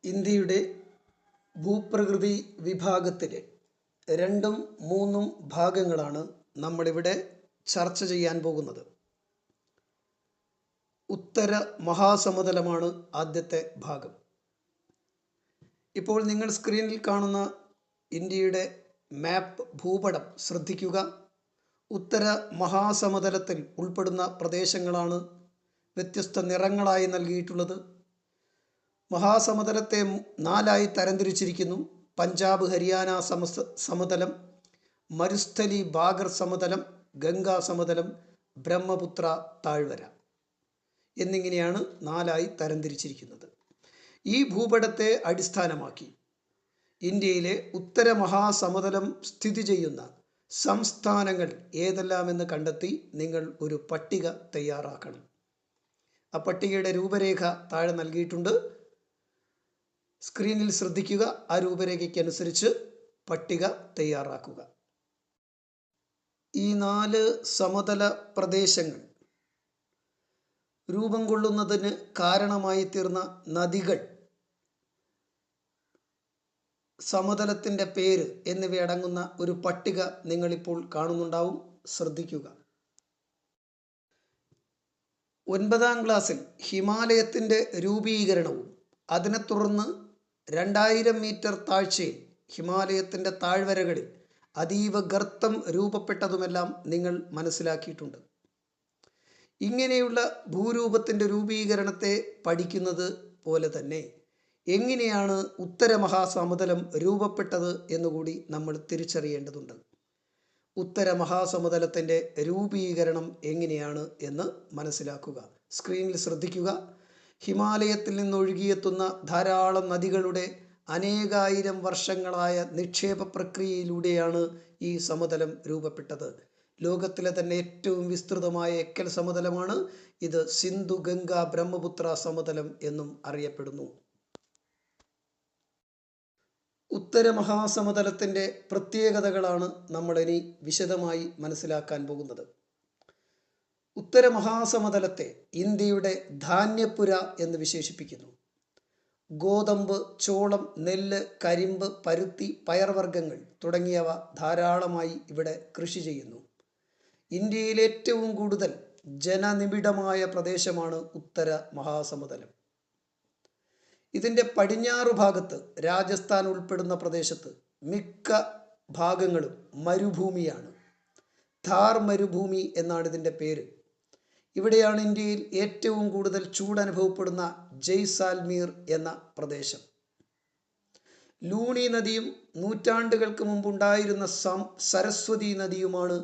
ഇന്ത്യയുടെ ഭൂപ്രകൃതി വിഭാഗത്തിലെ രണ്ടും മൂന്നും ഭാഗങ്ങളാണ് നമ്മളിവിടെ ചർച്ച ചെയ്യാൻ പോകുന്നത്. ഉത്തര മഹാസമതലമാണ് ആദ്യത്തെ ഭാഗം. ഇപ്പോൾ നിങ്ങൾ സ്ക്രീനിൽ കാണുന്ന ഇന്ത്യയുടെ മാപ്പ് ഭൂപടം ശ്രദ്ധിക്കുക. ഉത്തര മഹാസമതലത്തിൽ ഉൾപ്പെടുന്ന പ്രദേശങ്ങളാണ് വ്യത്യസ്ത നിറങ്ങളായി നൽകിയിട്ടുള്ളത്. മഹാസമതലത്തെ 4ആയി തരംതിരിച്ചിരിക്കുന്നു. പഞ്ചാബ് ഹരിയാന സമതലം, മരുസ്ഥലി ബാഗർ സമതലം, ഗംഗാ സമതലം, ബ്രഹ്മപുത്ര താഴ്വര എന്നിങ്ങനെയാണ് 4ആയി തരംതിരിച്ചിരിക്കുന്നത്. ഈ ഭൂപടത്തെ അടിസ്ഥാനമാക്കി ഇന്ത്യയിലെ ഉത്തര മഹാസമതലം സ്ഥിതി ചെയ്യുന്ന സംസ്ഥാനങ്ങൾ ഏതെല്ലാമെന്ന് കണ്ടെത്തി നിങ്ങൾ ഒരു പട്ടിക തയ്യാറാക്കണം. ആ പട്ടികയുടെ രൂപരേഖ താഴെ നൽകിയിട്ടുണ്ട്. സ്ക്രീനിൽ ശ്രദ്ധിക്കുക. ആ രൂപരേഖയ്ക്കനുസരിച്ച് പട്ടിക തയ്യാറാക്കുക. ഈ 4 സമതല പ്രദേശങ്ങൾ രൂപം കൊള്ളുന്നതിന് കാരണമായി തീർന്ന നദികൾ, സമതലത്തിൻ്റെ പേര് എന്നിവയടങ്ങുന്ന ഒരു പട്ടിക നിങ്ങളിപ്പോൾ കാണുന്നുണ്ടാവും. ശ്രദ്ധിക്കുക. 9ാം ക്ലാസ്സിൽ ഹിമാലയത്തിൻ്റെ രൂപീകരണവും അതിനെ തുടർന്ന് 2000 മീറ്റർ താഴ്ചയിൽ ഹിമാലയത്തിൻ്റെ താഴ്വരകളിൽ അതീവ ഗർത്തം രൂപപ്പെട്ടതുമെല്ലാം നിങ്ങൾ മനസ്സിലാക്കിയിട്ടുണ്ട്. ഇങ്ങനെയുള്ള ഭൂരൂപത്തിൻ്റെ രൂപീകരണത്തെ പഠിക്കുന്നത് പോലെ തന്നെ എങ്ങനെയാണ് ഉത്തര മഹാസമതലം രൂപപ്പെട്ടത് എന്നുകൂടി നമ്മൾ തിരിച്ചറിയേണ്ടതുണ്ട്. ഉത്തര മഹാസമതലത്തിൻ്റെ രൂപീകരണം എങ്ങനെയാണ് എന്ന് മനസ്സിലാക്കുക. സ്ക്രീനിൽ ശ്രദ്ധിക്കുക. ഹിമാലയത്തിൽ നിന്നൊഴുകിയെത്തുന്ന ധാരാളം നദികളുടെ അനേകായിരം വർഷങ്ങളായ നിക്ഷേപ പ്രക്രിയയിലൂടെയാണ് ഈ സമതലം രൂപപ്പെട്ടത്. ലോകത്തിലെ തന്നെ ഏറ്റവും വിസ്തൃതമായ എക്കൽ സമതലമാണ് ഇത്. സിന്ധു ഗംഗ ബ്രഹ്മപുത്ര സമതലം എന്നും അറിയപ്പെടുന്നു. ഉത്തര മഹാസമതലത്തിൻ്റെ പ്രത്യേകതകളാണ് നമ്മളിനി വിശദമായി മനസ്സിലാക്കാൻ പോകുന്നത്. ഉത്തര മഹാസമതലത്തെ ഇന്ത്യയുടെ ധാന്യപ്പുര എന്ന് വിശേഷിപ്പിക്കുന്നു. ഗോതമ്പ്, ചോളം, നെല്ല്, കരിമ്പ്, പരുത്തി, പയർവർഗ്ഗങ്ങൾ തുടങ്ങിയവ ധാരാളമായി ഇവിടെ കൃഷി ചെയ്യുന്നു. ഇന്ത്യയിൽ ഏറ്റവും കൂടുതൽ ജനനിബിഡമായ പ്രദേശമാണ് ഉത്തര മഹാസമതലം. ഇതിൻ്റെ പടിഞ്ഞാറ് ഭാഗത്ത് രാജസ്ഥാൻ ഉൾപ്പെടുന്ന പ്രദേശത്ത് മിക്ക ഭാഗങ്ങളും മരുഭൂമിയാണ്. ഥാർ മരുഭൂമി എന്നാണ് ഇതിൻ്റെ പേര്. ഇവിടെയാണ് ഇന്ത്യയിൽ ഏറ്റവും കൂടുതൽ ചൂട് അനുഭവപ്പെടുന്ന ജയ്സാൽമീർ എന്ന പ്രദേശം. ലൂണി നദിയും നൂറ്റാണ്ടുകൾക്ക് മുമ്പുണ്ടായിരുന്ന സരസ്വതി നദിയുമാണ്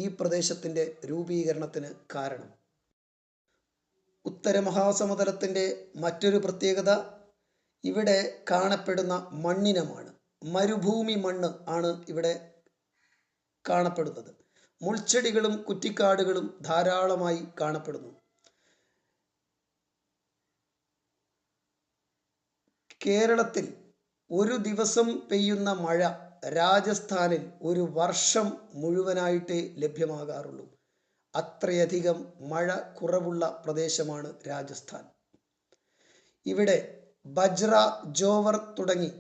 ഈ പ്രദേശത്തിൻ്റെ രൂപീകരണത്തിന് കാരണം. ഉത്തര മഹാസമതലത്തിൻ്റെ മറ്റൊരു പ്രത്യേകത ഇവിടെ കാണപ്പെടുന്ന മണ്ണിനമാണ്. മരുഭൂമി മണ്ണ് ആണ് ഇവിടെ കാണപ്പെടുന്നത്. മുൾച്ചെടികളും കുറ്റിക്കാടുകളും ധാരാളമായി കാണപ്പെടുന്നു. കേരളത്തിൽ ഒരു ദിവസം പെയ്യുന്ന മഴ രാജസ്ഥാനിൽ ഒരു വർഷം മുഴുവനായിട്ടേ ലഭ്യമാകാറുള്ളൂ. അത്രയധികം മഴ കുറവുള്ള പ്രദേശമാണ് രാജസ്ഥാൻ. ഇവിടെ ബജ്റ, ജോവർ തുടങ്ങി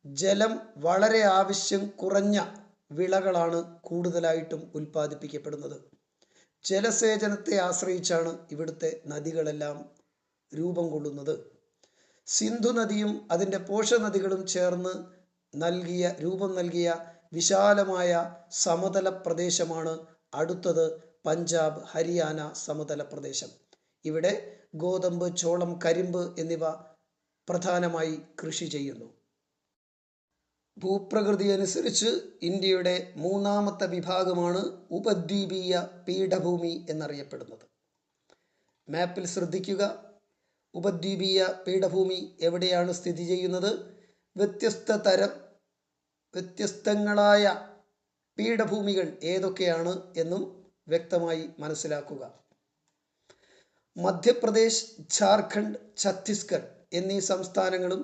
ജലം വളരെ ആവശ്യം കുറഞ്ഞ വിളകളാണ് കൂടുതലായിട്ടും ഉൽപ്പാദിപ്പിക്കപ്പെടുന്നത്. ജലസേചനത്തെ ആശ്രയിച്ചാണ് ഇവിടുത്തെ നദികളെല്ലാം രൂപം കൊള്ളുന്നത്. സിന്ധു നദിയും അതിൻ്റെ പോഷനദികളും ചേർന്ന് രൂപം നൽകിയ വിശാലമായ സമതല പ്രദേശമാണ് അടുത്തത് പഞ്ചാബ് ഹരിയാന സമതല പ്രദേശം. ഇവിടെ ഗോതമ്പ്, ചോളം, കരിമ്പ് എന്നിവ പ്രധാനമായി കൃഷി ചെയ്യുന്നു. ഭൂപ്രകൃതി അനുസരിച്ച് ഇന്ത്യയുടെ 3ാമത്തെ വിഭാഗമാണ് ഉപദ്വീപീയ പീഠഭൂമി എന്നറിയപ്പെടുന്നത്. മാപ്പിൽ ശ്രദ്ധിക്കുക. ഉപദ്വീപീയ പീഠഭൂമി എവിടെയാണ് സ്ഥിതി ചെയ്യുന്നത്? വ്യത്യസ്തങ്ങളായ പീഠഭൂമികൾ ഏതൊക്കെയാണ് എന്നും വ്യക്തമായി മനസ്സിലാക്കുക. മധ്യപ്രദേശ്, ജാർഖണ്ഡ്, ഛത്തീസ്ഗഡ് എന്നീ സംസ്ഥാനങ്ങളും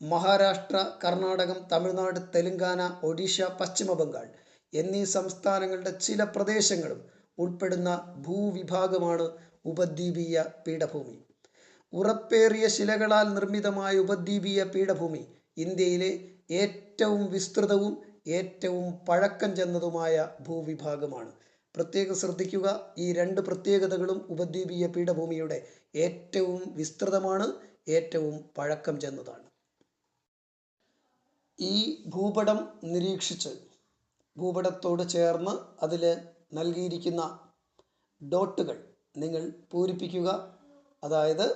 മഹാരാഷ്ട്ര, കർണാടകം, തമിഴ്നാട്, തെലങ്കാന, ഒഡീഷ, പശ്ചിമ ബംഗാൾ എന്നീ സംസ്ഥാനങ്ങളുടെ ചില പ്രദേശങ്ങളും ഉൾപ്പെടുന്ന ഭൂവിഭാഗമാണ് ഉപദ്വീപീയ പീഠഭൂമി. ഉറപ്പേറിയ ശിലകളാൽ നിർമ്മിതമായ ഉപദ്വീപീയ പീഠഭൂമി ഇന്ത്യയിലെ ഏറ്റവും വിസ്തൃതവും ഏറ്റവും പഴക്കം ചെന്നതുമായ ഭൂവിഭാഗമാണ്. പ്രത്യേകം ശ്രദ്ധിക്കുക, ഈ രണ്ട് പ്രത്യേകതകളും ഉപദ്വീപീയ പീഠഭൂമിയുടെ ഏറ്റവും വിസ്തൃതമാണ്, ഏറ്റവും പഴക്കം ചെന്നതാണ്. ഈ ഭൂപടം നിരീക്ഷിച്ച് ഭൂപടത്തോട് ചേർന്ന് അതിൽ നൽകിയിരിക്കുന്ന ഡോട്ടുകൾ നിങ്ങൾ പൂരിപ്പിക്കുക. അതായത്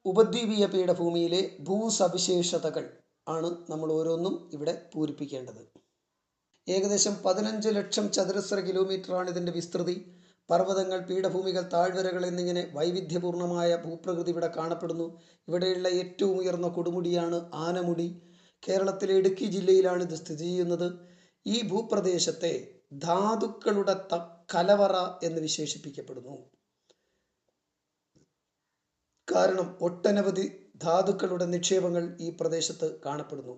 ഉപദ്വീപീയ പീഠഭൂമിയിലെ ഭൂസവിശേഷതകൾ ആണ് നമ്മൾ ഓരോന്നും ഇവിടെ പൂരിപ്പിക്കേണ്ടത്. ഏകദേശം 15 ലക്ഷം ചതുരശ്ര കിലോമീറ്ററാണ് ഇതിൻ്റെ വിസ്തൃതി. പർവ്വതങ്ങൾ, പീഠഭൂമികൾ, താഴ്വരകൾ എന്നിങ്ങനെ വൈവിധ്യപൂർണമായ ഭൂപ്രകൃതി ഇവിടെ കാണപ്പെടുന്നു. ഇവിടെയുള്ള ഏറ്റവും ഉയർന്ന കൊടുമുടിയാണ് ആനമുടി. കേരളത്തിലെ ഇടുക്കി ജില്ലയിലാണ് ഇത് സ്ഥിതി ചെയ്യുന്നത്. ഈ ഭൂപ്രദേശത്തെ ധാതുക്കളുടെ കലവറ എന്ന് വിശേഷിപ്പിക്കപ്പെടുന്നു. കാരണം ഒട്ടനവധി ധാതുക്കളുടെ നിക്ഷേപങ്ങൾ ഈ പ്രദേശത്ത് കാണപ്പെടുന്നു.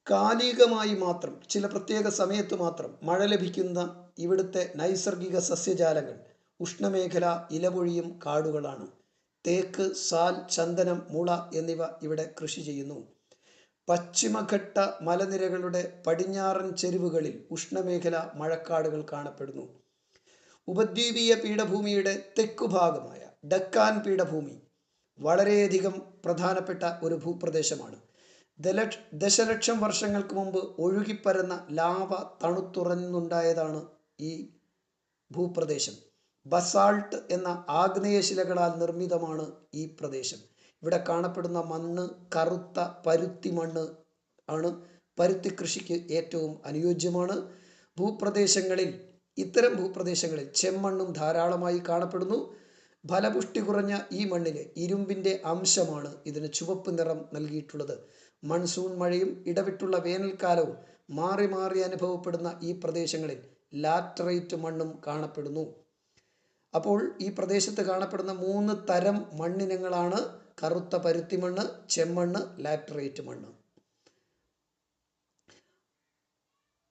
കാലികമായി മാത്രം, ചില പ്രത്യേക സമയത്ത് മാത്രം മഴ ലഭിക്കുന്ന ഇവിടുത്തെ നൈസർഗിക സസ്യജാലങ്ങൾ ഉഷ്ണമേഖല ഇലപൊഴിയും കാടുകളാണ്. തേക്ക്, സാൽ, ചന്ദനം, മുള എന്നിവ ഇവിടെ കൃഷി ചെയ്യുന്നു. പശ്ചിമഘട്ട മലനിരകളുടെ പടിഞ്ഞാറൻ ചെരുവുകളിൽ ഉഷ്ണമേഖല മഴക്കാടുകൾ കാണപ്പെടുന്നു. ഉപദ്വീപീയ പീഠഭൂമിയുടെ തെക്കുഭാഗമായ ഡക്കാൻ പീഠഭൂമി വളരെയധികം പ്രധാനപ്പെട്ട ഒരു ഭൂപ്രദേശമാണ്. ദശലക്ഷം വർഷങ്ങൾക്ക് മുമ്പ് ഒഴുകിപ്പരന്ന ലാവ തണുത്തുറഞ്ഞുണ്ടായതാണ് ഈ ഭൂപ്രദേശം. ബസാൾട്ട് എന്ന ആഗ്നേയശിലകളാൽ നിർമ്മിതമാണ് ഈ പ്രദേശം. ഇവിടെ കാണപ്പെടുന്ന മണ്ണ് കറുത്ത പരുത്തി മണ്ണ് ആണ്. പരുത്തി കൃഷിക്ക് ഏറ്റവും അനുയോജ്യമാണ്. ഇത്തരം ഭൂപ്രദേശങ്ങളിൽ ചെമ്മണ്ണും ധാരാളമായി കാണപ്പെടുന്നു. ഫലപുഷ്ടി കുറഞ്ഞ ഈ മണ്ണിന് ഇരുമ്പിൻ്റെ അംശമാണ് ഇതിന് ചുവപ്പ് നിറം നൽകിയിട്ടുള്ളത്. മൺസൂൺ മഴയും ഇടവിട്ടുള്ള വേനൽക്കാലവും മാറി മാറി അനുഭവപ്പെടുന്ന ഈ പ്രദേശങ്ങളിൽ ലാറ്ററൈറ്റ് മണ്ണും കാണപ്പെടുന്നു. അപ്പോൾ ഈ പ്രദേശത്ത് കാണപ്പെടുന്ന 3 തരം മണ്ണിനങ്ങളാണ് കറുത്ത പരുത്തി മണ്ണ്, ചെമ്മണ്ണ്, ലാറ്ററൈറ്റ് മണ്ണ്.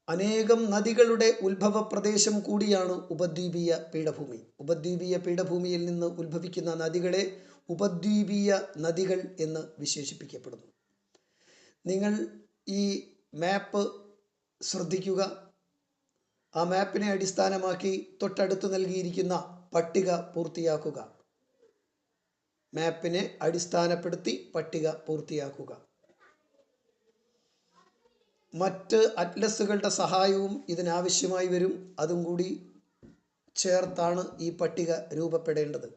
അനേകം നദികളുടെ ഉത്ഭവ പ്രദേശം കൂടിയാണ് ഉപദ്വീപീയ പീഠഭൂമി. ഉപദ്വീപീയ പീഠഭൂമിയിൽ നിന്ന് ഉത്ഭവിക്കുന്ന നദികളെ ഉപദ്വീപീയ നദികൾ എന്ന് വിശേഷിപ്പിക്കപ്പെടുന്നു. നിങ്ങൾ ഈ മാപ്പ് ശ്രദ്ധിക്കുക. ആ മാപ്പിനെ അടിസ്ഥാനമാക്കി തൊട്ടടുത്ത് നൽകിയിരിക്കുന്ന പട്ടിക പൂർത്തിയാക്കുക. മാപ്പിനെ അടിസ്ഥാനപ്പെടുത്തി പട്ടിക പൂർത്തിയാക്കുക. മറ്റ് അറ്റ്ലസുകളുടെ സഹായവും ഇതിനാവശ്യമായി വരും. അതും കൂടി ചേർത്താണ് ഈ പട്ടിക രൂപപ്പെടേണ്ടത്.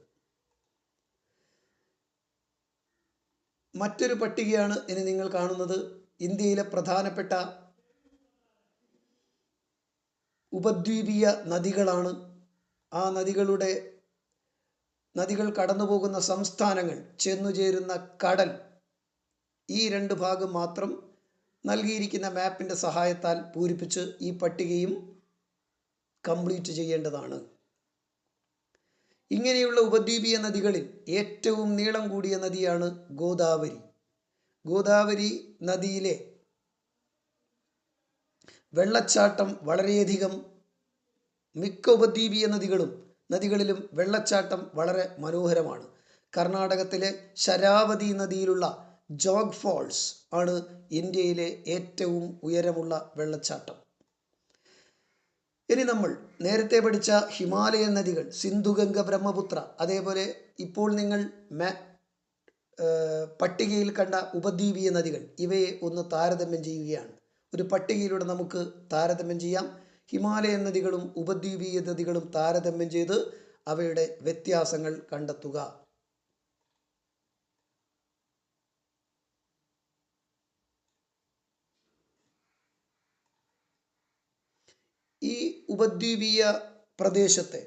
മറ്റൊരു പട്ടികയാണ് ഇനി നിങ്ങൾ കാണുന്നത്. ഇന്ത്യയിലെ പ്രധാനപ്പെട്ട ഉപദ്വീപീയ നദികളാണ്. ആ നദികൾ കടന്നുപോകുന്ന സംസ്ഥാനങ്ങൾ, ചെന്നുചേരുന്ന കടൽ, ഈ 2 ഭാഗം മാത്രം നൽകിയിരിക്കുന്ന മാപ്പിൻ്റെ സഹായത്താൽ പൂരിപ്പിച്ച് ഈ പട്ടികയും കംപ്ലീറ്റ് ചെയ്യേണ്ടതാണ്. ഇങ്ങനെയുള്ള ഉപദ്വീപീയ നദികളിൽ ഏറ്റവും നീളം കൂടിയ നദിയാണ് ഗോദാവരി. ഗോദാവരി നദിയിലെ വെള്ളച്ചാട്ടം വളരെയധികം, മിക്ക ഉപദ്വീപീയ നദികളിലും വെള്ളച്ചാട്ടം വളരെ മനോഹരമാണ്. കർണാടകത്തിലെ ശരാവതി നദിയിലുള്ള ജോഗ് ഫോൾസ് ആണ് ഇന്ത്യയിലെ ഏറ്റവും ഉയരമുള്ള വെള്ളച്ചാട്ടം. ഇനി നമ്മൾ നേരത്തെ പഠിച്ച ഹിമാലയൻ നദികൾ, സിന്ധു, ഗംഗ, ബ്രഹ്മപുത്ര, അതേപോലെ ഇപ്പോൾ നിങ്ങൾ പട്ടികയിൽ കണ്ട ഉപദ്വീപീയ നദികൾ, ഇവയെ ഒന്ന് താരതമ്യം ചെയ്യുകയാണ്. ഒരു പട്ടികയിലൂടെ നമുക്ക് താരതമ്യം ചെയ്യാം. ഹിമാലയൻ നദികളും ഉപദ്വീപീയ നദികളും താരതമ്യം ചെയ്ത് അവയുടെ വ്യത്യാസങ്ങൾ കണ്ടെത്തുക. ഈ ഉപദ്വീപീയ പ്രദേശത്തെ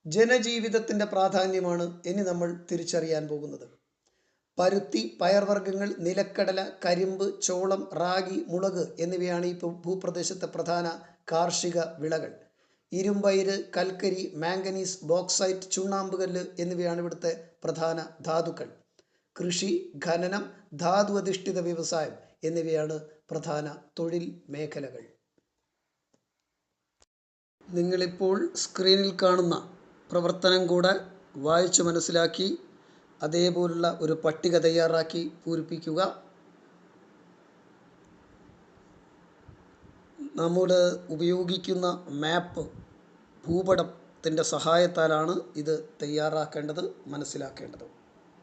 ജനജീവിതത്തിൻ്റെ പ്രാധാന്യമാണ് ഇനി നമ്മൾ തിരിച്ചറിയാൻ പോകുന്നത്. പരുത്തി, പയർവർഗ്ഗങ്ങൾ, നിലക്കടല, കരിമ്പ്, ചോളം, റാഗി, മുളക് എന്നിവയാണ് ഈ ഭൂപ്രദേശത്തെ പ്രധാന കാർഷിക വിളകൾ. ഇരുമ്പയിര്, കൽക്കരി, മാംഗനീസ്, ബോക്സൈറ്റ്, ചുണ്ണാമ്പുകല്ല് എന്നിവയാണ് ഇവിടുത്തെ പ്രധാന ധാതുക്കൾ. കൃഷി, ഖനനം, ധാതു അധിഷ്ഠിത വ്യവസായം എന്നിവയാണ് പ്രധാന തൊഴിൽ മേഖലകൾ. നിങ്ങളിപ്പോൾ സ്ക്രീനിൽ കാണുന്ന പ്രവർത്തനം കൂടെ വായിച്ച് മനസ്സിലാക്കി അതേപോലുള്ള ഒരു പട്ടിക തയ്യാറാക്കി പൂരിപ്പിക്കുക. നമ്മൾ ഉപയോഗിക്കുന്ന മാപ്പ് ഭൂപടത്തിൻ്റെ സഹായത്താലാണ് ഇത് തയ്യാറാക്കേണ്ടത്, മനസ്സിലാക്കേണ്ടത്.